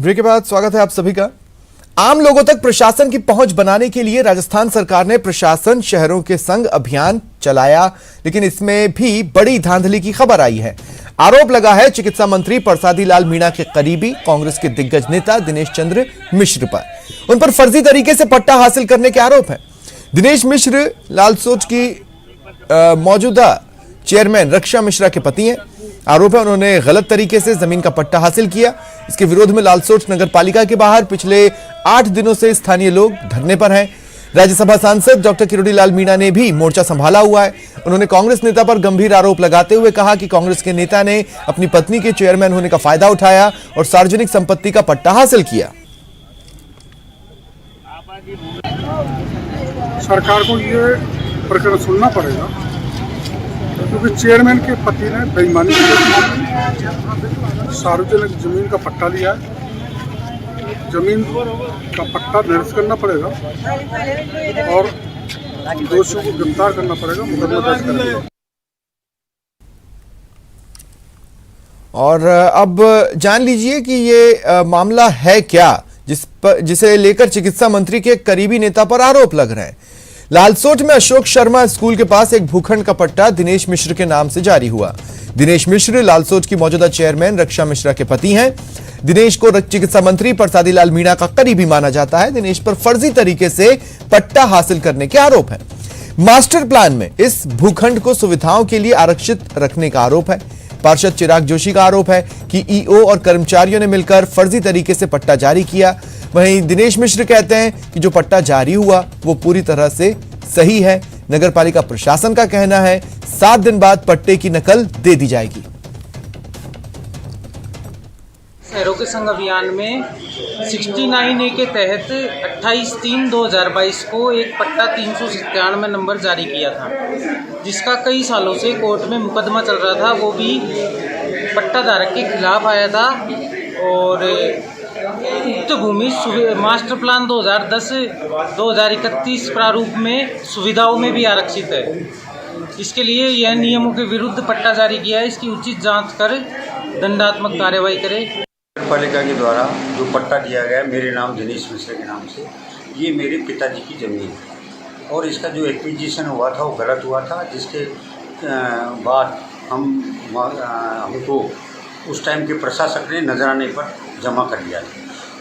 Break के बाद स्वागत है आप सभी का। आम लोगों तक प्रशासन की पहुंच बनाने के लिए राजस्थान सरकार ने प्रशासन शहरों के संग अभियान चलाया, लेकिन इसमें भी बड़ी धांधली की खबर आई है। आरोप लगा है चिकित्सा मंत्री परसादी लाल मीणा के करीबी कांग्रेस के दिग्गज नेता दिनेश चंद्र मिश्र पर। उन पर फर्जी तरीके से पट्टा हासिल करने के आरोप हैं। दिनेश मिश्र लालसोच की मौजूदा चेयरमैन रक्षा मिश्रा के पति हैं। आरोप है उन्होंने गलत तरीके से जमीन का पट्टा हासिल किया। इसके विरोध में लालसोच नगर पालिका के बाहर पिछले 8 दिनों से स्थानीय लोग धरने पर हैं। राज्यसभा सांसद डॉक्टर किरोड़ी लाल मीणा ने भी मोर्चा संभाला हुआ है। उन्होंने कांग्रेस नेता पर गंभीर आरोप लगाते हुए कहा कि कांग्रेस के नेता ने अपनी पत्नी के चेयरमैन होने का फायदा उठाया और सार्वजनिक संपत्ति का पट्टा हासिल किया। सरकार को ये प्रकरण सुनना पड़ेगा, क्योंकि चेयरमैन के पति ने बेईमानी की, सार्वजनिक जमीन का पट्टा लिया है। जमीन का पट्टा निरस्त करना पड़ेगा और दोषियों को गिरफ्तार करना पड़ेगा, मुकदमा दर्ज करेगा। और अब जान लीजिए कि ये मामला है क्या जिसे लेकर चिकित्सा मंत्री के करीबी नेता पर आरोप लग रहे हैं। लालसोट में अशोक शर्मा स्कूल के पास एक भूखंड का पट्टा दिनेश मिश्र के नाम से जारी हुआ। दिनेश मिश्र लालसोट की मौजूदा चेयरमैन रक्षा मिश्रा के पति हैं। दिनेश को चिकित्सा मंत्री परसादी लाल मीणा का करीबी माना जाता है। दिनेश पर फर्जी तरीके से पट्टा हासिल करने के आरोप हैं। मास्टर प्लान में इस भूखंड को सुविधाओं के लिए आरक्षित रखने का आरोप है। पार्षद चिराग जोशी का आरोप है कि ईओ और कर्मचारियों ने मिलकर फर्जी तरीके से पट्टा जारी किया। वहीं दिनेश मिश्र कहते हैं कि जो पट्टा जारी हुआ वो पूरी तरह से सही है। नगरपालिका प्रशासन का कहना है 7 दिन बाद पट्टे की नकल दे दी जाएगी। शहरों के संग अभियान में 69A के तहत 28/3/2022 को एक पट्टा 397 नंबर जारी किया था, जिसका कई सालों से कोर्ट में मुकदमा चल रहा था। वो भी पट्टा धारक के खिलाफ आया था और उक्त भूमि मास्टर प्लान 2010-2031 प्रारूप में सुविधाओं में भी आरक्षित है। इसके लिए यह नियमों के विरुद्ध पट्टा जारी किया है। इसकी उचित जांच कर दंडात्मक कार्रवाई करे। नगरपालिका के द्वारा जो पट्टा दिया गया मेरे नाम दिनेश मिश्रा के नाम से, ये मेरे पिताजी की ज़मीन है और इसका जो एक्विजिशन हुआ था वो गलत हुआ था, जिसके बाद हमको उस टाइम के प्रशासक ने नजराने पर जमा कर दिया था।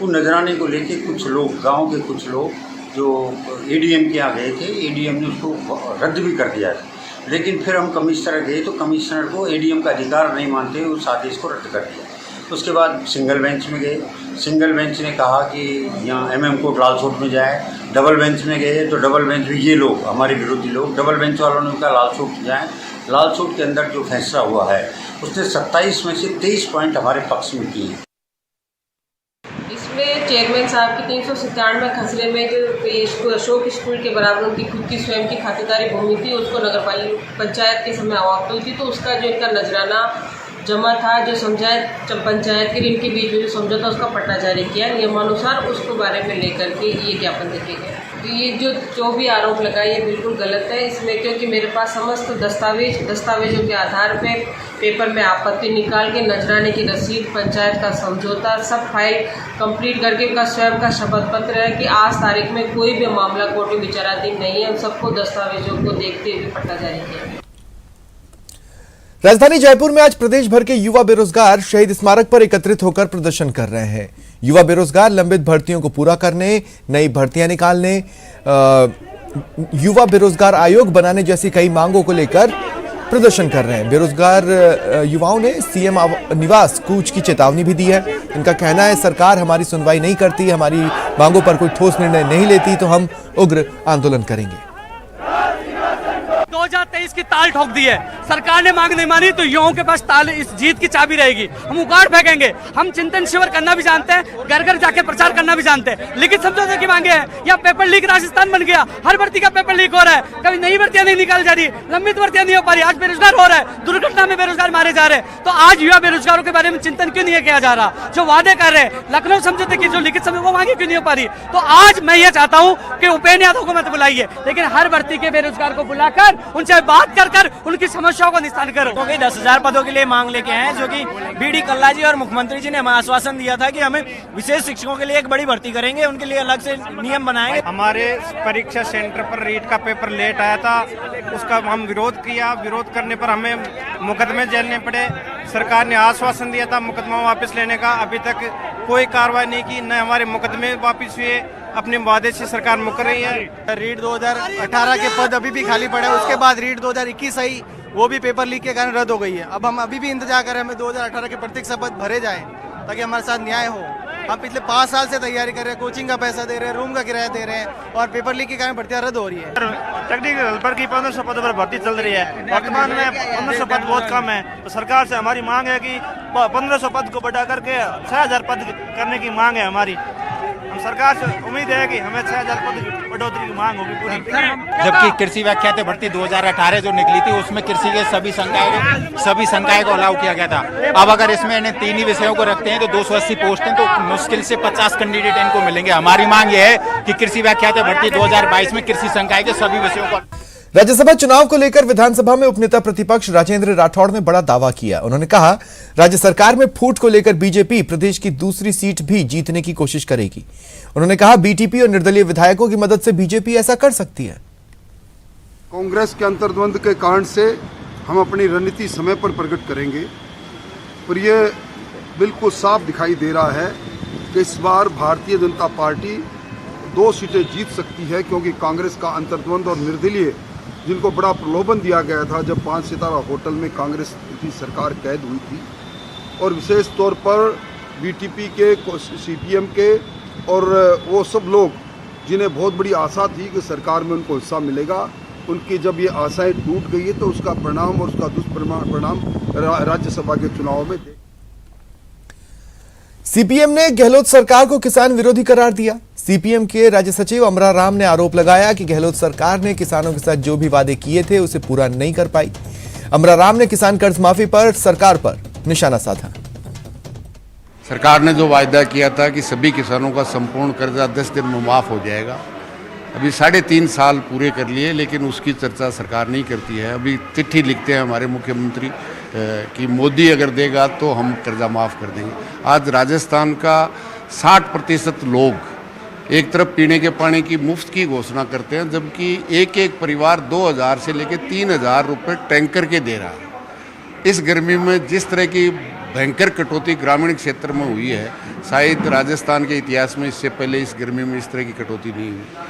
उस नजराने को लेके कुछ लोग, गांव के कुछ लोग जो एडीएम के यहाँ गए थे, एडीएम ने उसको रद्द भी कर दिया था। लेकिन फिर हम कमिश्नर गए तो कमिश्नर को एडीएम का अधिकार नहीं मानते हुए उस आदेश को रद्द कर दिया। उसके बाद सिंगल बेंच में गए। सिंगल बेंच ने कहा कि यहाँ एमएम कोर्ट लालसोट में जाए। डबल बेंच में गए तो डबल बेंच में ये लोग, हमारे विरोधी लोग, डबल बेंच वालों ने कहा लालसोट जाएँ। लालसोट के अंदर जो फैसला हुआ है उसने 27 में से 23 पॉइंट हमारे पक्ष में किए। इसमें चेयरमैन साहब की 397 खसरे में जो अशोक स्कूल के बराबर उनकी खुद की स्वयं की खातेदारी भूमि थी, उसको नगरपालिका पंचायत के समय अवाप्त हुई थी, तो उसका जो इनका नजराना जमा था, जो समझायत पंचायत के इनके बीच में जो समझौता उसका पट्टा जारी किया नियमानुसार, उसको बारे में लेकर के ये ज्ञापन देखे गए। तो ये जो भी आरोप लगा ये बिल्कुल गलत है। इसमें क्योंकि मेरे पास समस्त दस्तावेजों के आधार पे पेपर में आपत्ति निकाल के नजराने की रसीद, पंचायत का समझौता, सब फाइल कंप्लीट करके उनका स्वयं का शपथ पत्र है कि आज तारीख में कोई भी मामला कोर्ट में विचाराधीन नहीं है। उन सबको दस्तावेजों को देखते हुए पट्टा जारी किया। राजधानी जयपुर में आज प्रदेश भर के युवा बेरोजगार शहीद स्मारक पर एकत्रित होकर प्रदर्शन कर रहे हैं। युवा बेरोजगार लंबित भर्तियों को पूरा करने, नई भर्तियां निकालने, युवा बेरोजगार आयोग बनाने जैसी कई मांगों को लेकर प्रदर्शन कर रहे हैं। बेरोजगार युवाओं ने सीएम निवास कूच की चेतावनी भी दी है। इनका कहना है सरकार हमारी सुनवाई नहीं करती, हमारी मांगों पर कोई ठोस निर्णय नहीं लेती तो हम उग्र आंदोलन करेंगे। 2023 की ताल ठोक दी है सरकार ने, मांग नहीं मानी तो युवाओं के पास ताल इस जीत की चाबी रहेगी। हम उगाड़ फेंकेंगे। हम चिंतन शिविर करना भी जानते हैं, घर घर जाके प्रचार करना भी जानते हैं, लेकिन समझौते की मांगे हैं। या पेपर लीक राजस्थान बन गया, हर भर्ती का पेपर लीक हो रहा है, कभी नई भर्तियां नहीं निकाली जा रही, लंबित भर्तियां नहीं हो पा रही, आज बेरोजगार हो रहा है, दुर्घटना में बेरोजगार मारे जा रहे हैं। तो आज युवा बेरोजगारों के बारे में चिंतन क्यों नहीं किया जा रहा? जो वादे कर रहे हैं लखनऊ समझौते की जो लिखित समय वो मांगे क्यों नहीं हो पा रही? तो आज मैं ये चाहता हूँ कि उपेंद्र यादव को मत बुलाइए, लेकिन हर भर्ती के बेरोजगार को बुलाकर उनसे बात कर कर उनकी समस्याओं को निस्तार करो। तो 10,000 पदों के लिए मांग लेके आए, जो कि बीडी कल्ला जी और मुख्यमंत्री जी ने हमें आश्वासन दिया था कि हमें विशेष शिक्षकों के लिए एक बड़ी भर्ती करेंगे, उनके लिए अलग से नियम बनाएंगे। हमारे परीक्षा सेंटर पर रीट का पेपर लेट आया था, उसका हम विरोध किया। विरोध करने पर हमें मुकदमे झेलने पड़े। सरकार ने आश्वासन दिया था मुकदमा वापस लेने का, अभी तक कोई कार्रवाई नहीं की, न हमारे मुकदमे वापस हुए। अपने वादे से सरकार मुकर रही है। रीट 2018 के पद अभी भी खाली पड़े हैं, उसके बाद रीट 2021 आई, वो भी पेपर लीक के कारण रद्द हो गई है। अब हम अभी भी इंतजार कर रहे हैं, हमें 2018 के प्रत्येक पद भरे जाए ताकि हमारे साथ न्याय हो। हम पिछले 5 साल से तैयारी कर रहे हैं, कोचिंग का पैसा दे रहे हैं, रूम का किराया दे रहे हैं, और पेपर लीक के कारण भर्तियां रद्द हो रही है। टेक्निकल हेल्पर की 1500 पदों पर भर्ती चल रही है। वर्तमान में 1500 पद बहुत कम है, तो सरकार से हमारी मांग है कि 1500 पद को बढ़ा करके 6000 पद करने की मांग है हमारी। हम सरकार से उम्मीद है कि हमें 6000 पद की बढ़ोतरी की मांग होगी पूरी। जबकि कृषि व्याख्यात भर्ती 2018 जो निकली थी उसमें कृषि के सभी संकाय को अलाउ किया गया था। अब अगर इसमें इन्हें 3 ही विषयों को रखते हैं तो 280 पोस्टें, तो मुश्किल से 50 कैंडिडेट इनको मिलेंगे। हमारी मांग यह है कि कृषि व्याख्यात भर्ती 2022 में कृषि संकाय के सभी विषयों को। राज्यसभा चुनाव को लेकर विधानसभा में उपनेता प्रतिपक्ष राजेंद्र राठौड़ ने बड़ा दावा किया। उन्होंने कहा, राज्य सरकार में फूट को लेकर बीजेपी प्रदेश की दूसरी सीट भी जीतने की कोशिश करेगी। उन्होंने कहा, बीटीपी और निर्दलीय विधायकों की मदद से बीजेपी ऐसा कर सकती है। कांग्रेस के अंतर्द्वंद के कारण से हम अपनी रणनीति समय पर प्रकट करेंगे, पर यह बिल्कुल साफ दिखाई दे रहा है कि इस बार भारतीय जनता पार्टी 2 सीटें जीत सकती है, क्योंकि कांग्रेस का अंतर्द्वंद और निर्दलीय, जिनको बड़ा प्रलोभन दिया गया था जब 5 सितारा होटल में कांग्रेस की सरकार कैद हुई थी, और विशेष तौर पर बीटीपी के, सीपीएम के और वो सब लोग जिन्हें बहुत बड़ी आशा थी कि सरकार में उनको हिस्सा मिलेगा, उनकी जब ये आशाएं टूट गई है तो उसका परिणाम और उसका दुष्परिणाम राज्यसभा के चुनाव में। सीपीएम ने गहलोत सरकार को किसान विरोधी करार दिया। सीपीएम के राज्य सचिव अमरा राम ने आरोप लगाया कि गहलोत सरकार ने किसानों के साथ जो भी वादे किए थे उसे पूरा नहीं कर पाई। अमरा राम ने किसान कर्ज माफी पर सरकार पर निशाना साधा। सरकार ने जो वायदा किया था कि सभी किसानों का संपूर्ण कर्जा 10 दिन में माफ हो जाएगा, अभी 3.5 साल पूरे कर लिए, लेकिन उसकी चर्चा सरकार नहीं करती है। अभी चिट्ठी लिखते हैं हमारे मुख्यमंत्री कि मोदी अगर देगा तो हम कर्जा माफ़ कर देंगे। आज राजस्थान का 60% लोग एक तरफ पीने के पानी की मुफ्त की घोषणा करते हैं, जबकि एक परिवार 2000 से लेकर 3000 रुपये टैंकर के दे रहा है। इस गर्मी में जिस तरह की भयंकर कटौती ग्रामीण क्षेत्र में हुई है, शायद राजस्थान के इतिहास में इससे पहले इस गर्मी में इस तरह की कटौती नहीं हुई।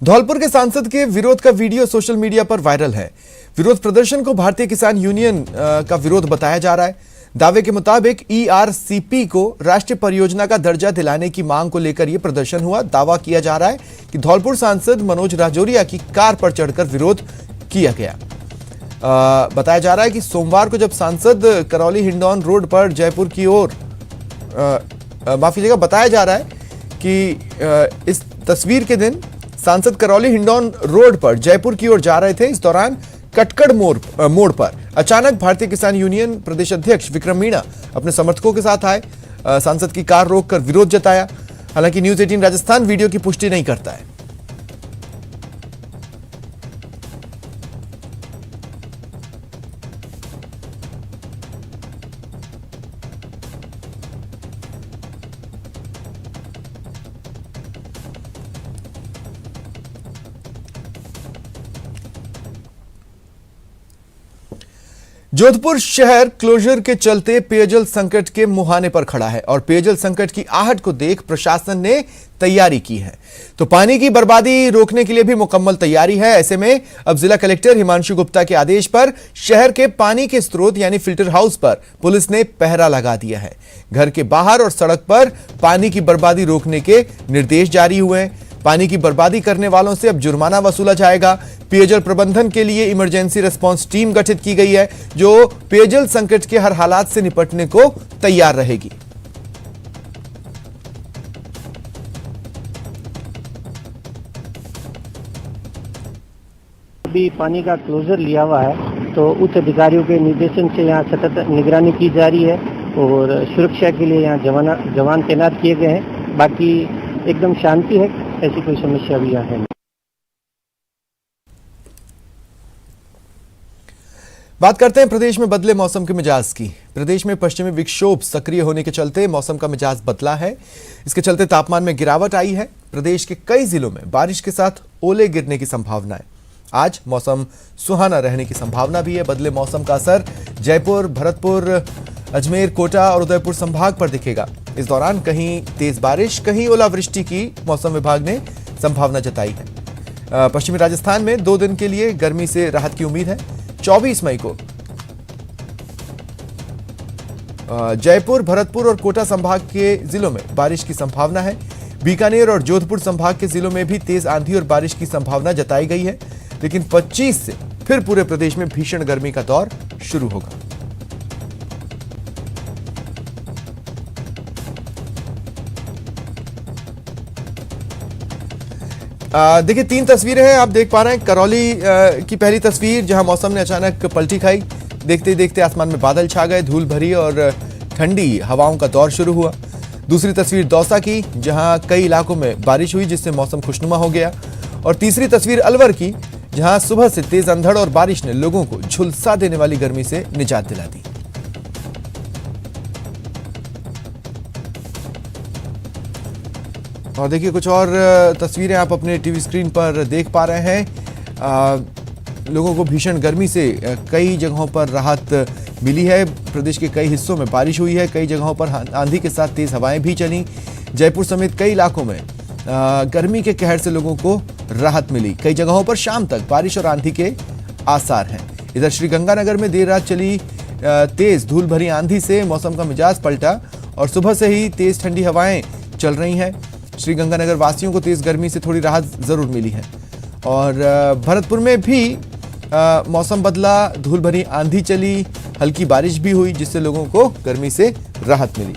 धौलपुर के सांसद के विरोध का वीडियो सोशल मीडिया पर वायरल है। विरोध प्रदर्शन को भारतीय किसान यूनियन का विरोध बताया जा रहा है। दावे के मुताबिक ईआरसीपी को राष्ट्रीय परियोजना का दर्जा दिलाने की मांग को लेकर यह प्रदर्शन हुआ। दावा किया जा रहा है कि धौलपुर सांसद मनोज राजौरिया की कार पर चढ़कर विरोध किया गया। बताया जा रहा है कि सोमवार को जब सांसद करौली हिंडौन रोड पर जयपुर की ओर बताया जा रहा है कि इस तस्वीर के दिन सांसद करौली हिंडौन रोड पर जयपुर की ओर जा रहे थे। इस दौरान कटकड़ मोड़ पर अचानक भारतीय किसान यूनियन प्रदेश अध्यक्ष विक्रम मीणा अपने समर्थकों के साथ आए। सांसद की कार रोककर विरोध जताया। हालांकि न्यूज 18 राजस्थान वीडियो की पुष्टि नहीं करता है। जोधपुर शहर क्लोजर के चलते पेयजल संकट के मुहाने पर खड़ा है और पेयजल संकट की आहट को देख प्रशासन ने तैयारी की है। तो पानी की बर्बादी रोकने के लिए भी मुकम्मल तैयारी है। ऐसे में अब जिला कलेक्टर हिमांशु गुप्ता के आदेश पर शहर के पानी के स्रोत यानी फिल्टर हाउस पर पुलिस ने पहरा लगा दिया है। घर के बाहर और सड़क पर पानी की बर्बादी रोकने के निर्देश जारी हुए हैं। पानी की बर्बादी करने वालों से अब जुर्माना वसूला जाएगा। पेयजल प्रबंधन के लिए इमरजेंसी रिस्पांस टीम गठित की गई है, जो पेयजल संकट के हर हालात से निपटने को तैयार रहेगी। अभी पानी का क्लोजर लिया हुआ है, तो उच्च अधिकारियों के निर्देशन से यहाँ सतत निगरानी की जा रही है और सुरक्षा के लिए यहाँ जवान तैनात किए गए हैं। बाकी एकदम शांति है, ऐसी कोई समस्या भी यहाँ है नहीं। बात करते हैं प्रदेश में बदले मौसम के मिजाज की। प्रदेश में पश्चिमी विक्षोभ सक्रिय होने के चलते मौसम का मिजाज बदला है। इसके चलते तापमान में गिरावट आई है। प्रदेश के कई जिलों में बारिश के साथ ओले गिरने की संभावना है। आज मौसम सुहाना रहने की संभावना भी है। बदले मौसम का असर जयपुर, भरतपुर, अजमेर, कोटा और उदयपुर संभाग पर दिखेगा। इस दौरान कहीं तेज बारिश, कहीं ओलावृष्टि की मौसम विभाग ने संभावना जताई है। पश्चिमी राजस्थान में 2 दिन के लिए गर्मी से राहत की उम्मीद है। 24 मई को जयपुर, भरतपुर और कोटा संभाग के जिलों में बारिश की संभावना है। बीकानेर और जोधपुर संभाग के जिलों में भी तेज आंधी और बारिश की संभावना जताई गई है। लेकिन 25 से फिर पूरे प्रदेश में भीषण गर्मी का दौर शुरू होगा। देखिए 3 तस्वीरें हैं, आप देख पा रहे हैं। करौली की पहली तस्वीर, जहां मौसम ने अचानक पलटी खाई। देखते ही देखते आसमान में बादल छा गए, धूल भरी और ठंडी हवाओं का दौर शुरू हुआ। दूसरी तस्वीर दौसा की, जहां कई इलाकों में बारिश हुई जिससे मौसम खुशनुमा हो गया। और तीसरी तस्वीर अलवर की, जहां सुबह से तेज अंधड़ और बारिश ने लोगों को झुलसा देने वाली गर्मी से निजात दिला दी। और देखिए कुछ और तस्वीरें आप अपने टीवी स्क्रीन पर देख पा रहे हैं। लोगों को भीषण गर्मी से कई जगहों पर राहत मिली है। प्रदेश के कई हिस्सों में बारिश हुई है। कई जगहों पर आंधी के साथ तेज हवाएं भी चली। जयपुर समेत कई इलाकों में गर्मी के कहर से लोगों को राहत मिली। कई जगहों पर शाम तक बारिश और आंधी के आसार हैं। इधर श्रीगंगानगर में देर रात चली तेज धूल भरी आंधी से मौसम का मिजाज पलटा और सुबह से ही तेज ठंडी हवाएं चल रही हैं। श्रीगंगानगर वासियों को तेज गर्मी से थोड़ी राहत जरूर मिली है। और भरतपुर में भी मौसम बदला, धूल भरी आंधी चली, हल्की बारिश भी हुई जिससे लोगों को गर्मी से राहत मिली।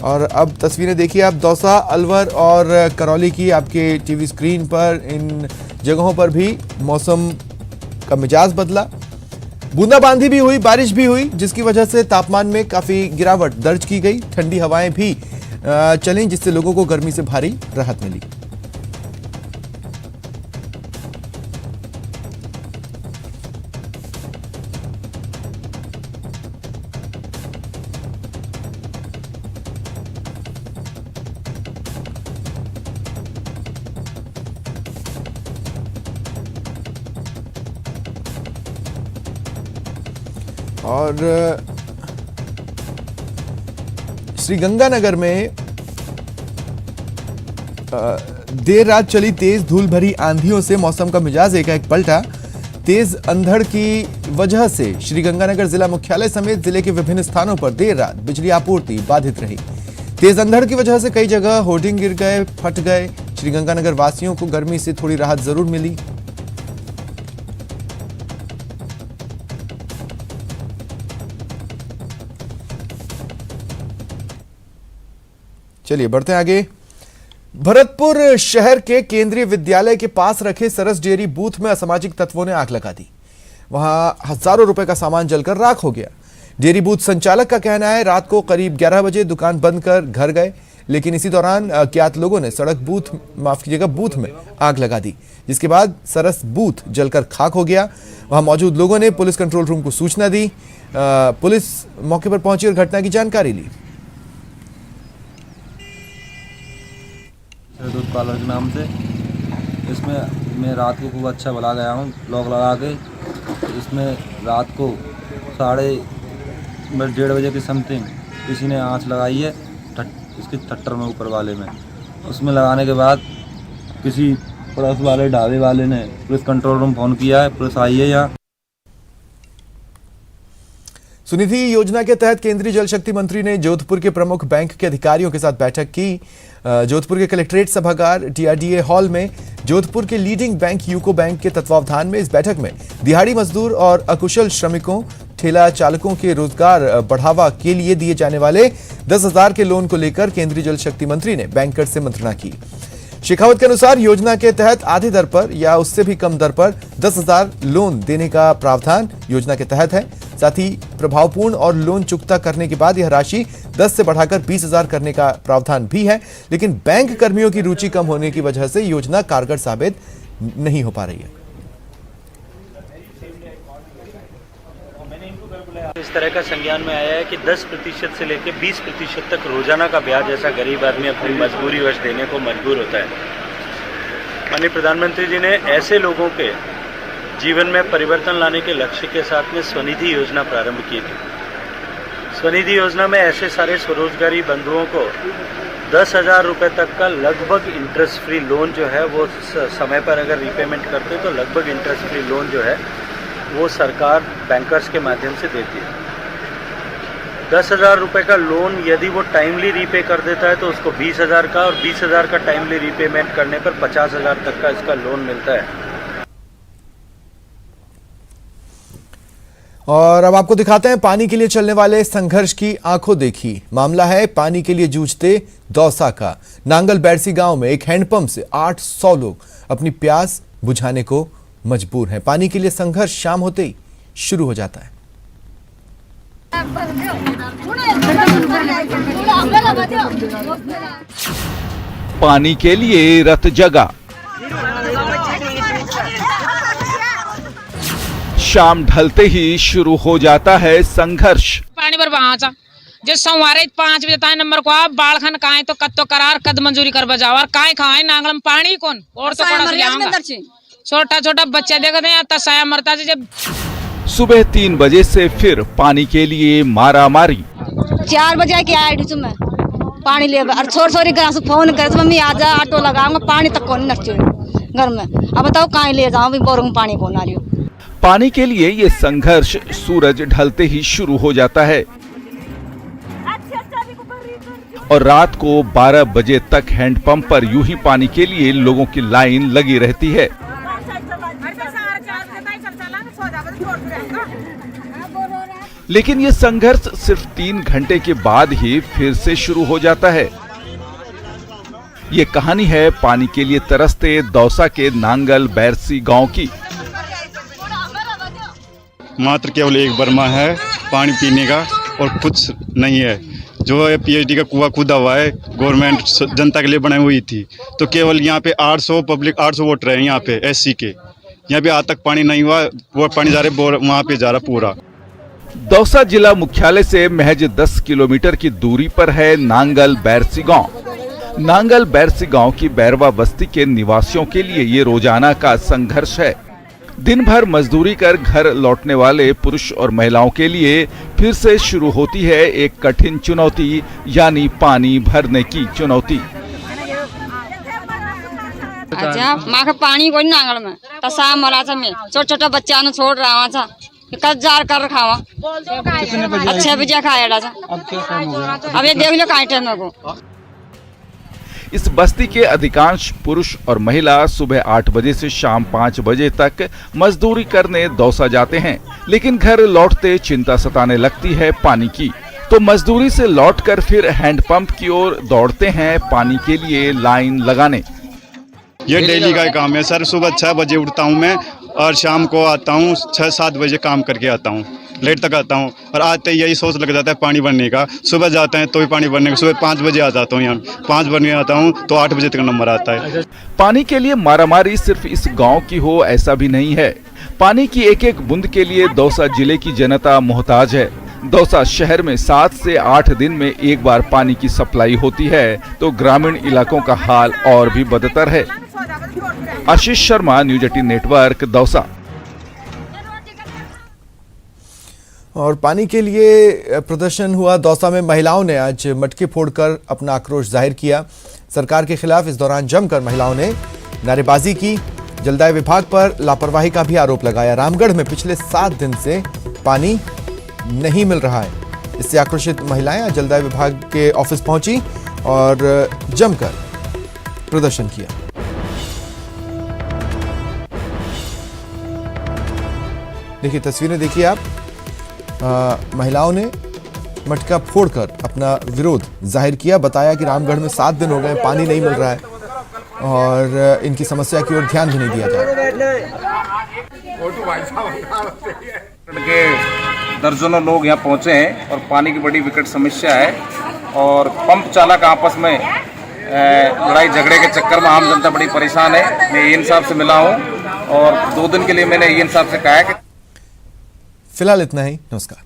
और अब तस्वीरें देखिए आप दौसा, अलवर और करौली की आपके टीवी स्क्रीन पर। इन जगहों पर भी मौसम का मिजाज बदला, बूंदाबांदी भी हुई, बारिश भी हुई, जिसकी वजह से तापमान में काफी गिरावट दर्ज की गई। ठंडी हवाएं भी चली जिससे लोगों को गर्मी से भारी राहत मिली। और श्रीगंगानगर में देर रात चली तेज धूल भरी आंधियों से मौसम का मिजाज एकाएक पलटा। तेज अंधड़ की वजह से श्रीगंगानगर जिला मुख्यालय समेत जिले के विभिन्न स्थानों पर देर रात बिजली आपूर्ति बाधित रही। तेज अंधड़ की वजह से कई जगह होर्डिंग गिर गए, फट गए। श्रीगंगानगर वासियों को गर्मी से थोड़ी राहत जरूर मिली। चलिए बढ़ते हैं आगे। भरतपुर शहर के केंद्रीय विद्यालय के पास रखे सरस डेयरी बूथ में असामाजिक तत्वों ने आग लगा दी। वहां हजारों रुपए का सामान जलकर राख हो गया। डेयरी बूथ संचालक का कहना है रात को करीब 11 बजे दुकान बंद कर घर गए, लेकिन इसी दौरान अज्ञात लोगों ने बूथ में आग लगा दी, जिसके बाद सरस बूथ जलकर खाक हो गया। वहां मौजूद लोगों ने पुलिस कंट्रोल रूम को सूचना दी। पुलिस मौके पर पहुंची और घटना की जानकारी ली। दूध पार्लर के नाम से इसमें मैं रात को खूब अच्छा भला गया हूँ लॉक लगा के। इसमें रात को 1:30 बजे के समथिंग किसी ने आँच लगाई है इसके टट्टर में ऊपर वाले में। उसमें लगाने के बाद किसी पड़ोस वाले ढाबे वाले ने पुलिस कंट्रोल रूम फ़ोन किया है, पुलिस आई है यहाँ। सुनिधि योजना के तहत केंद्रीय जल शक्ति मंत्री ने जोधपुर के प्रमुख बैंक के अधिकारियों के साथ बैठक की। जोधपुर के कलेक्ट्रेट सभागार TRDA हॉल में जोधपुर के लीडिंग बैंक यूको बैंक के तत्वावधान में इस बैठक में दिहाड़ी मजदूर और अकुशल श्रमिकों, ठेला चालकों के रोजगार बढ़ावा के लिए दिए जाने वाले 10,000 के लोन को लेकर केंद्रीय जल शक्ति मंत्री ने बैंकर्स से मंत्रणा की। शेखावत के अनुसार योजना के तहत आधी दर पर या उससे भी कम दर पर 10,000 लोन देने का प्रावधान योजना के तहत है। साथ ही प्रभावपूर्ण और लोन चुकता करने के बाद यह राशि 10 से बढ़ाकर 20,000 करने का प्रावधान भी है, लेकिन बैंक कर्मियों की रुचि कम होने की वजह से योजना कारगर साबित नहीं हो पा रही है। इस तरह का संज्ञान में आया है कि 10% से लेकर 20% तक रोजाना का ब्याज ऐसा गरीब आदमी अपनी मजबूरीवश देने को मजबूर होता है। माननीय प्रधानमंत्री जी ने ऐसे लोगों के जीवन में परिवर्तन लाने के लक्ष्य के साथ में स्वनिधि योजना प्रारंभ की थी। स्वनिधि योजना में ऐसे सारे स्वरोजगारी बंधुओं को 10,000 रुपये तक का लगभग इंटरेस्ट फ्री लोन जो है वो समय पर अगर रीपेमेंट करते तो लगभग इंटरेस्ट फ्री लोन जो है वो सरकार बैंकर्स के माध्यम से देती है। 10,000 रुपये का लोन यदि वो टाइमली रीपे कर देता है तो उसको 20,000 का, और 20,000 का टाइमली रीपेमेंट करने पर 50,000 तक का इसका लोन मिलता है। और अब आपको दिखाते हैं पानी के लिए चलने वाले संघर्ष की आंखों देखी। मामला है पानी के लिए जूझते दौसा का। नांगल बैरसी गांव में एक हैंडपंप से 800 लोग अपनी प्यास बुझाने को मजबूर हैं। पानी के लिए संघर्ष शाम होते ही शुरू हो जाता है। पानी के लिए रत जगा। शाम ढलते ही शुरू हो जाता है संघर्ष। पानी पर पहुंचा जो सोमवार 5 बजे तक नंबर को आप बालखन काए तो कत्तो करार कद मंजूरी कर बजाओ और काए खाए नांगल में पानी कौन और तो छोटा छोटा बच्चा देखते हैं तसाया मरता है। जब सुबह 3 बजे से फिर पानी के लिए मारा मारी। 4 बजे के आए में पानी ले और छोरी घर से फोन करे तो मम्मी आजा ऑटो लगाऊंगा पानी तक कौन नचे घर में। अब बताओ कहाँ ले जाऊँ बोरों में पानी कौन आ रही हो। पानी के लिए ये संघर्ष सूरज ढलते ही शुरू हो जाता है और रात को 12 बजे तक हैंडपंप पर यूं ही पानी के लिए लोगों की लाइन लगी रहती है। लेकिन ये संघर्ष सिर्फ 3 घंटे के बाद ही फिर से शुरू हो जाता है। ये कहानी है पानी के लिए तरसते दौसा के नांगल बैरसी गांव की। मात्र केवल एक बर्मा है पानी पीने का और कुछ नहीं है। जो है पीएचडी का कुआं खुदा हुआ है, गवर्नमेंट जनता के लिए बनाई हुई थी। तो केवल यहाँ पे 800 वोटर है यहाँ पे एससी के। यहाँ पे आज तक पानी नहीं हुआ, वो पानी जा रहे वहाँ पे जा रहा पूरा। दौसा जिला मुख्यालय से महज 10 किलोमीटर की दूरी पर है नांगल बैरसी गांव। नांगल बैरसी गांव की बैरवा बस्ती के निवासियों के लिए ये रोजाना का संघर्ष है। दिन भर मजदूरी कर घर लौटने वाले पुरुष और महिलाओं के लिए फिर से शुरू होती है एक कठिन चुनौती, यानी पानी भरने की चुनौती। अच्छा माँ का पानी कोई नांगल में तसा मरा था मैं छोटा बच्चा ने छोड़ रहा था कद जार कर खावा अच्छे बजे खाया था। अब ये देख लो कहाँ टाइम को। इस बस्ती के अधिकांश पुरुष और महिला सुबह 8 बजे से शाम 5 बजे तक मजदूरी करने दौसा जाते हैं, लेकिन घर लौटते चिंता सताने लगती है पानी की। तो मजदूरी से लौटकर फिर हैंडपंप की ओर दौड़ते हैं पानी के लिए लाइन लगाने। ये डेली का काम है सर। सुबह 6 बजे उठता हूँ मैं और शाम को आता हूँ 6-7 बजे काम करके आता हूँ, लेट तक आता हूँ। और आज तो यही सोच लग जाता है पानी भरने का। सुबह जाते हैं तो भी पानी भरने का। सुबह 5 बजे आ जाता हूँ, यहाँ 5 बजे आता हूँ तो 8 बजे तक नंबर आता है। पानी के लिए मारामारी सिर्फ इस गांव की हो ऐसा भी नहीं है। पानी की एक एक बूंद के लिए दौसा जिले की जनता मोहताज है। दौसा शहर में 7 से 8 दिन में एक बार पानी की सप्लाई होती है, तो ग्रामीण इलाकों का हाल और भी बदतर है। Ashish Sharma, news 18 network, Dausa. और पानी के लिए प्रदर्शन हुआ दौसा में। महिलाओं ने आज मटके फोड़कर अपना आक्रोश जाहिर किया सरकार के खिलाफ। इस दौरान जमकर महिलाओं ने नारेबाजी की। जलदाय विभाग पर लापरवाही का भी आरोप लगाया। रामगढ़ में पिछले 7 दिन से पानी नहीं मिल रहा है। इससे आक्रोशित महिलाएं आज जलदाय विभाग के ऑफिस पहुंची और जमकर प्रदर्शन किया। देखिए तस्वीरें देखिए आप। महिलाओं ने मटका फोड़कर अपना विरोध जाहिर किया। बताया कि रामगढ़ में 7 दिन हो गए पानी नहीं मिल रहा है और इनकी समस्या की ओर ध्यान भी नहीं दिया जा रहा। दर्जनों लोग यहाँ पहुँचे हैं और पानी की बड़ी विकट समस्या है और पंप चालक आपस में लड़ाई झगड़े के चक्कर में आम जनता बड़ी परेशान है। मैं ईएन साहब से मिला हूँ और 2 दिन के लिए मैंने ईएन साहब से कहा है कि फिलहाल इतना ही। नमस्कार।